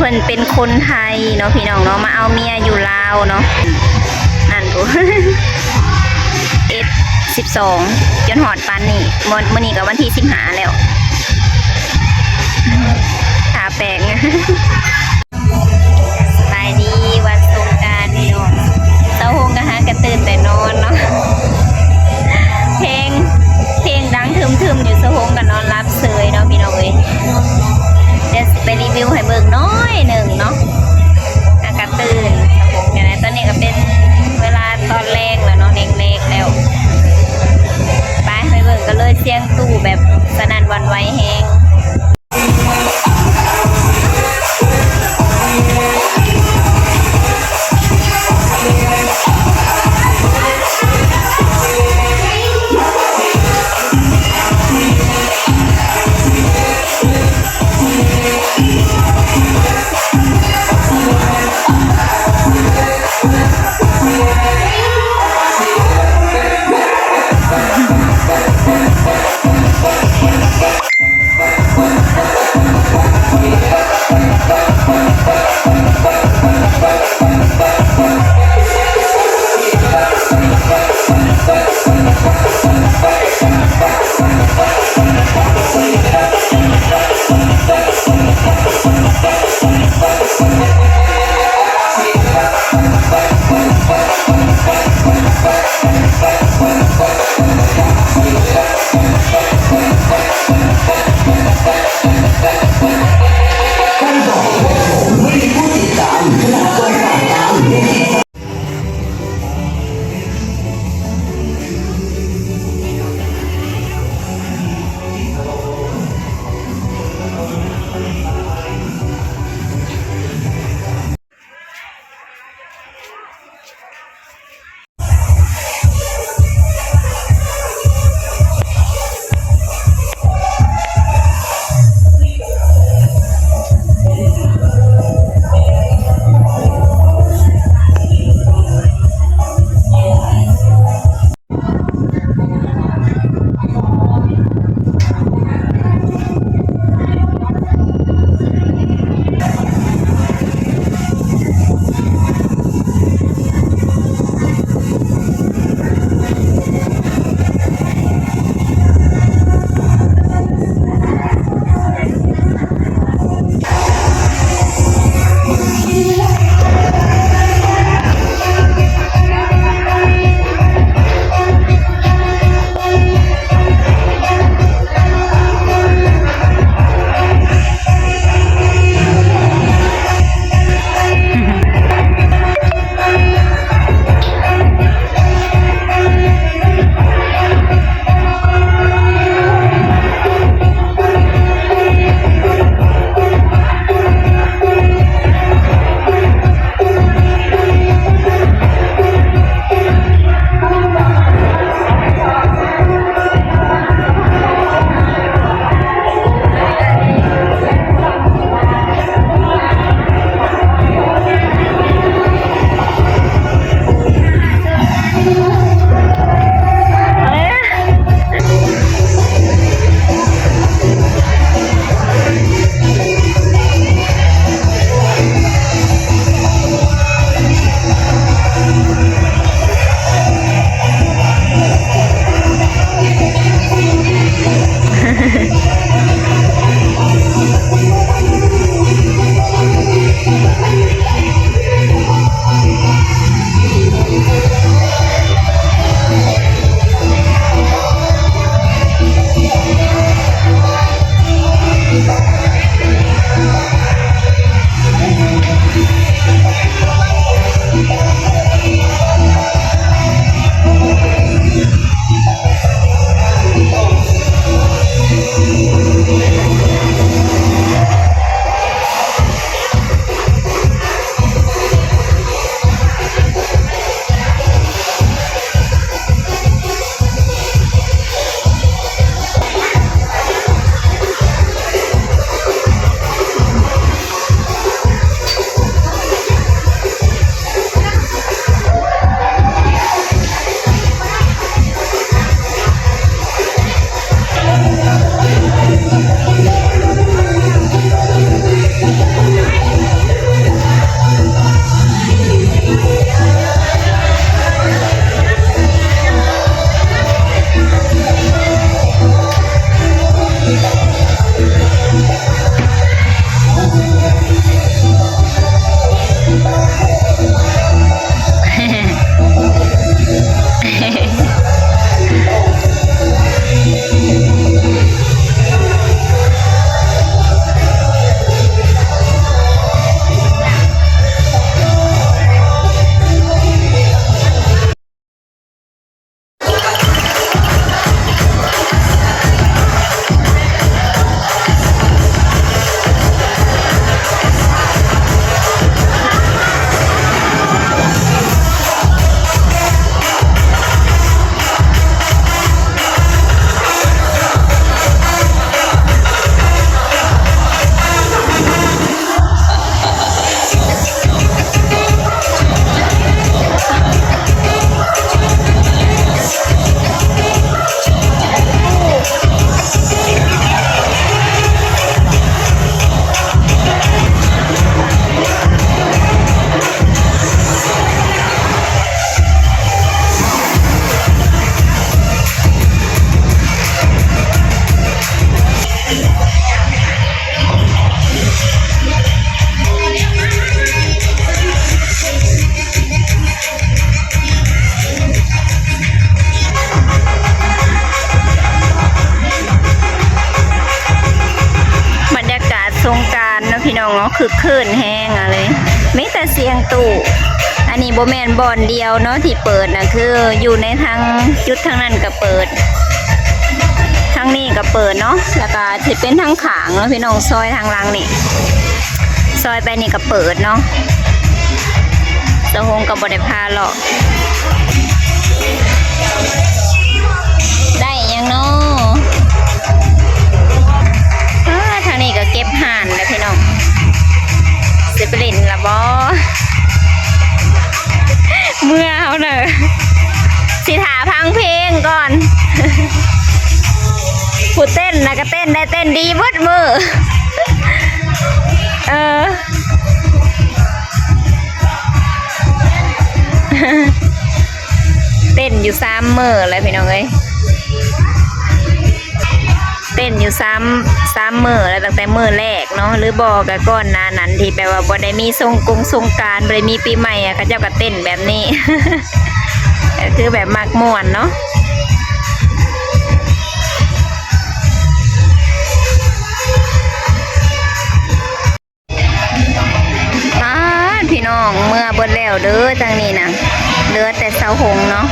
พิ่นเป็นคนไทยเนาะพี่น้องเนาะมาเอาเมียอยู่ลาวเนาะนั่นดู 12จนหอดปานนี้มื้อนี้ก็วันที่15แล้วทาแป้ง สบายดีวันสงกรานต์พี่น้องเช้าโฮงก็หากระตื่นแต่นอนเนาะเพลงดังทึมๆอยู่เช้าโฮงก็นอนรับเสยเนาะพี่น้องเอ้ยเดี๋ยวไปรีวิวให้เบิ่งน้อยหนึ่งเนาะอากาศตื่นอย่างไรตอนนี้ก็เป็นเวลาตอนแรกแล้วเนาะเล็กๆแล้วไปเบิ่งกันเลยเสียงตู้แบบสนั่นหวั่นไหวแฮง คือคืนแห้งอะไรไม่แต่เสียงตู่อันนี้โบแมนบอนเดียวเนาะที่เปิดนะคืออยู่ในทางจุดทางนั้นก็เปิดทางนี้ก็เปิดเนาะแล้วก็จะเป็นทางขางเนาะพี่น้องซอยทางหลังนี่ซอยไปนี่ก็เปิดเนาะสะหงกับบริพาหรอกได้ยังเนาะทางนี้ก็เก็บห่านแล้วพี่น้องสิบลินละบอเมื่อเอาเนอะสิถาพังเพลงก่อนผู้เต้นนะก็เต้นได้เต้นดีเบิดมือเต้นอยู่3 มื้อเลยพี่น้องเอ้ยเต้นอยู่3 มื้อแล้วตั้งแต่มื้อแรกเนาะหรือบอกกับก้อนนานั้นที่แปลว่าบ่ได้มีสงกรานต์บ่ได้มีปีใหม่อ่ะเขาเจ้าก็เต้นแบบนี้ คือแบบมักม่วนเนาะพี่น้องเมื่อเบิดแล้วเด้อจังนี้นะเหลือแต่เสาหงเนาะ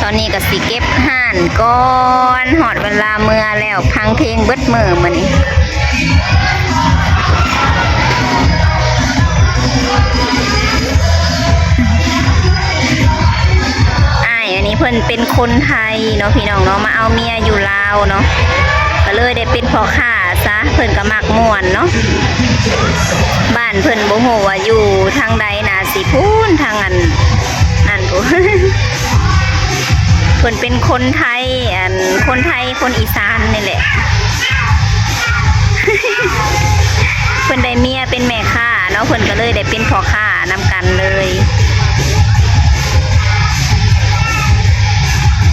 ตอนนี้ก็สิเก็บห่านก่อนหอดเวลาเมื่อแล้วพังเพลงเบิดมือมื้อนี้อันนี้เพิ่นเป็นคนไทยเนาะพี่น้องเนาะมาเอาเมียอยู่ลาวเนาะก็เลยได้เป็นพ่อค้าซะเพิ่นก็มักม่วนเนาะบ้านเพิ่นบ่ฮู้ว่าอยู่ทางใดน่ะสิพูนทางนั่นกู เพิ่นเป็นคนไทยคนอีสานนี่แหละ เพิ่นได้เมียเป็นแม่ค้าเนาะเพิ่นก็เลยได้เป็นพ่อค้านำกันเลย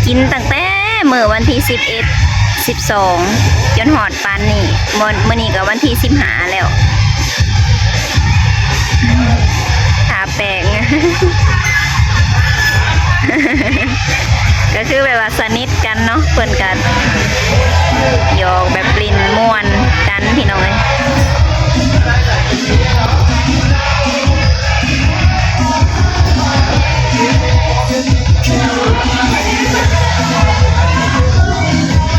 กินตั้งแต่มื้อวันที่11 12จนหอดปานนี้มื้อนี้ก็วันที่15แล้วทาแป้ง ก็คือแบบว่าสนิทกันเนาะเพิ่นกันหยอกแบบปลิ้นม่วนกันพี่น้องเอ้ย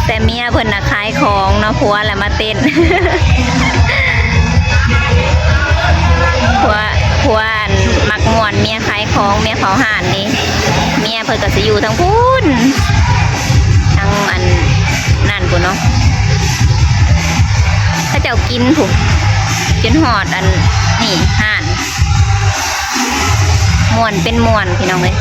แต่เมียเพิ่นน่ะขายของเนาะผัวแหละมาเต้น ผัวมักม่วนเมียขายของเมียเผาห่านนี่เมียเพิ่นก็สิอยู่ทั้งพูนทั้งอันนั่นพุ่นเนาะถ้าเจ้ากินผมจนหอดอันนี่ห่านม่วนเป็นม่วนพี่น้องเอ้ย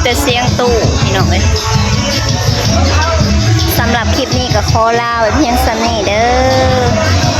แต่เสียงตู้พี่น้องเอ้ยสำหรับคลิปนี้ก็ขอลาไว้เพียงซ้ำนี้เด้อ